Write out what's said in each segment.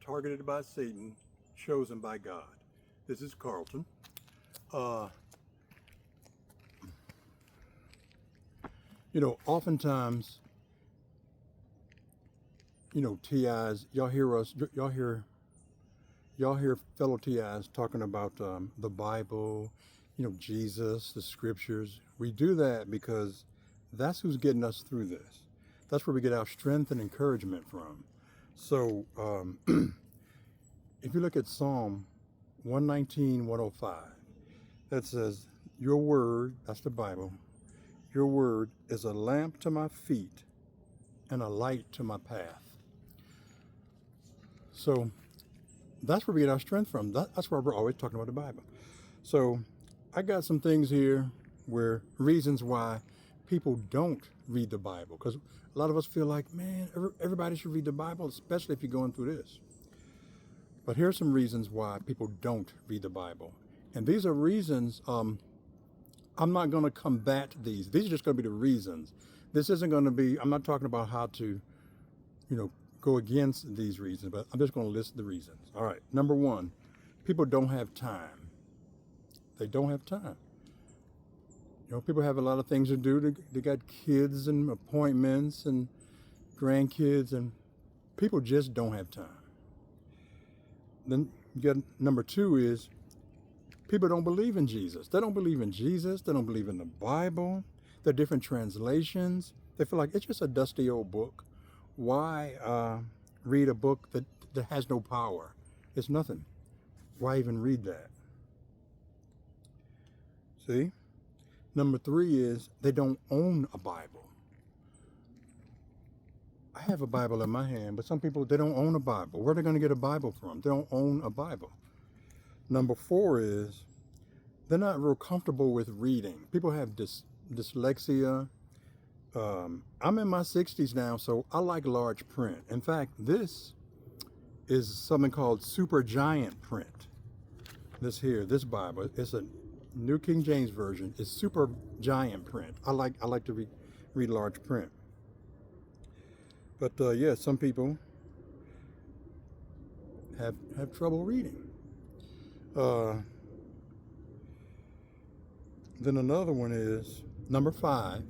targeted by Satan, chosen by God. This is Carlton. Oftentimes, TIs, y'all hear fellow TIs talking about the Bible, Jesus, the scriptures. We do that because that's who's getting us through this. That's where we get our strength and encouragement from. So if you look at Psalm 119, 105, that says, your word, that's the Bible, your word is a lamp to my feet and a light to my path. So that's where we get our strength from. That's why we're always talking about the Bible. So I got some things here where reasons why people don't read the Bible. Because a lot of us feel like, man, everybody should read the Bible, especially if you're going through this. But here's some reasons why people don't read the Bible. And these are reasons, I'm not going to combat these. These are just going to be the reasons. This isn't going to be, I'm not talking about how to, go against these reasons, but I'm just going to list the reasons. All right. Number one, people don't have time. They don't have time. People have a lot of things to do. They got kids and appointments and grandkids, and people just don't have time. Then you got number two is people don't believe in Jesus. They don't believe in Jesus. They don't believe in the Bible. There are different translations. They feel like it's just a dusty old book. Why read a book that has no power? It's nothing. Why even read that? See? Number three is they don't own a Bible. I have a Bible in my hand, but some people, they don't own a Bible. Where are they going to get a Bible from? They don't own a Bible. Number four is they're not real comfortable with reading. People have dyslexia. I'm in my 60s now, so I like large print. In fact, this is something called super giant print. This Bible, it's a New King James Version. It's super giant print. I like to read large print. But some people have trouble reading. Then another one is number five.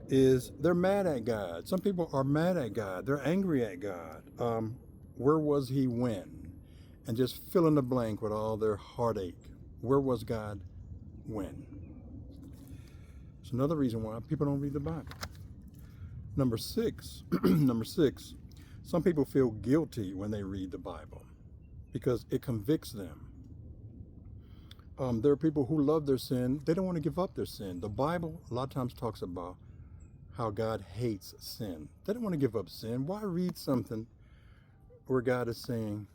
Is they're mad at God. Some people are mad at God. They're angry at God. Where was he when? And just fill in the blank with all their heartache. Where was God when? It's another reason why people don't read the Bible. Number six, some people feel guilty when they read the Bible because it convicts them. There are people who love their sin. They don't want to give up their sin. The Bible a lot of times talks about how God hates sin. They don't want to give up sin. Why read something where God is saying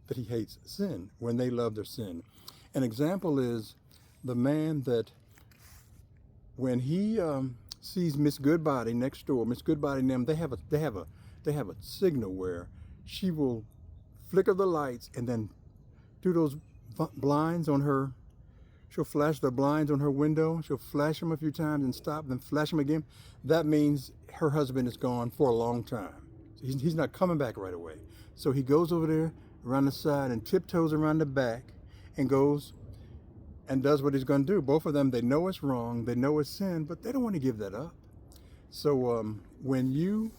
that he hates sin when they love their sin? An example is the man that when he sees Miss Goodbody next door, Miss Goodbody and them, they have a signal where she will flicker the lights and then do those blinds on her. She'll flash the blinds on her window. She'll flash them a few times and stop, then flash them again. That means her husband is gone for a long time. He's not coming back right away. So he goes over there around the side and tiptoes around the back and goes and does what he's going to do. Both of them, they know it's wrong. They know it's sin, but they don't want to give that up. So when you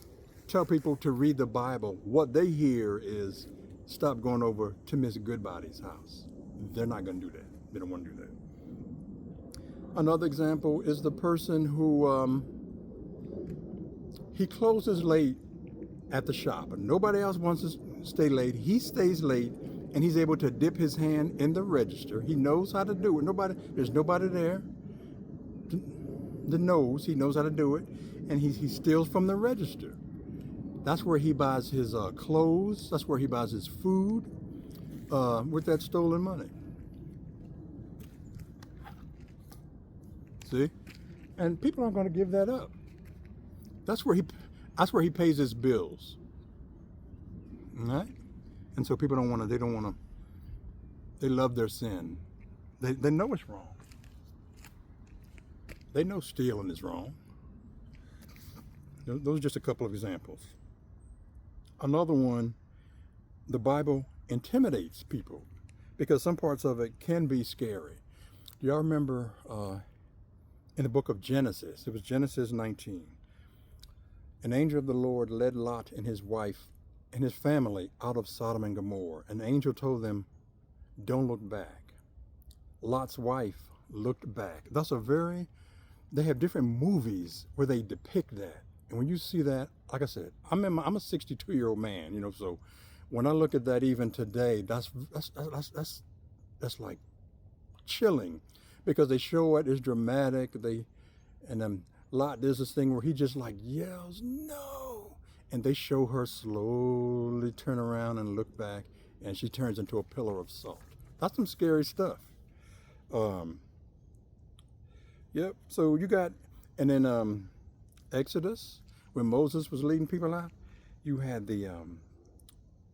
tell people to read the Bible, what they hear is stop going over to Miss Goodbody's house. They're not going to do that. They don't want to do that. Another example is the person who he closes late at the shop and nobody else wants to stay late. He stays late and he's able to dip his hand in the register. He knows how to do it. There's nobody there that knows. He knows how to do it, and he steals from the register. That's where he buys his clothes. That's where he buys his food with that stolen money. See? And people aren't going to give that up. That's where he pays his bills. All right? And so people don't want to, they love their sin. They know it's wrong. They know stealing is wrong. Those are just a couple of examples. Another one, the Bible intimidates people because some parts of it can be scary. Do y'all remember in the book of Genesis? It was Genesis 19. An angel of the Lord led Lot and his wife and his family out of Sodom and Gomorrah. An angel told them, don't look back. Lot's wife looked back. They have different movies where they depict that. And when you see that, like I said, I'm a 62-year-old man, so when I look at that even today, that's like chilling, because they show it as dramatic. Lot does this thing where he just like yells, no, and they show her slowly turn around and look back, and she turns into a pillar of salt. That's some scary stuff. Yep. So you got, and then Exodus, when Moses was leading people out, you had the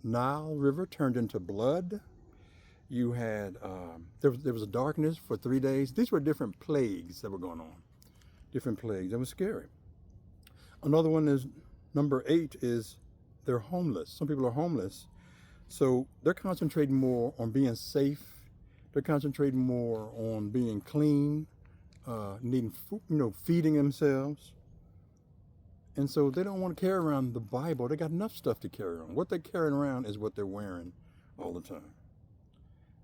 Nile River turned into blood. You had there was a darkness for 3 days. These were different plagues that were going on. Different plagues. That was scary. Another one is number 8 is they're homeless. Some people are homeless, so they're concentrating more on being safe. They're concentrating more on being clean, needing food, feeding themselves. And so they don't want to carry around the Bible. They got enough stuff to carry on. What they're carrying around is what they're wearing all the time.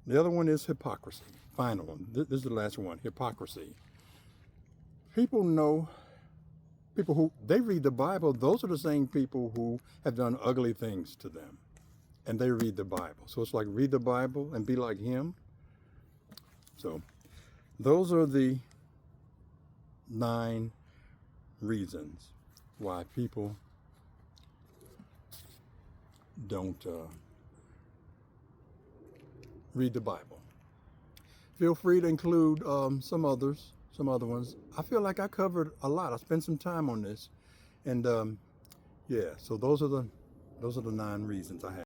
The other one is hypocrisy. Final one. This is the last one. Hypocrisy. People who they read the Bible, those are the same people who have done ugly things to them. And they read the Bible. So it's like read the Bible and be like him. So those are the 9 reasons why people don't read the Bible. Feel free to include some other ones. I feel like I covered a lot. I spent some time on this, and yeah. So those are the 9 reasons I have.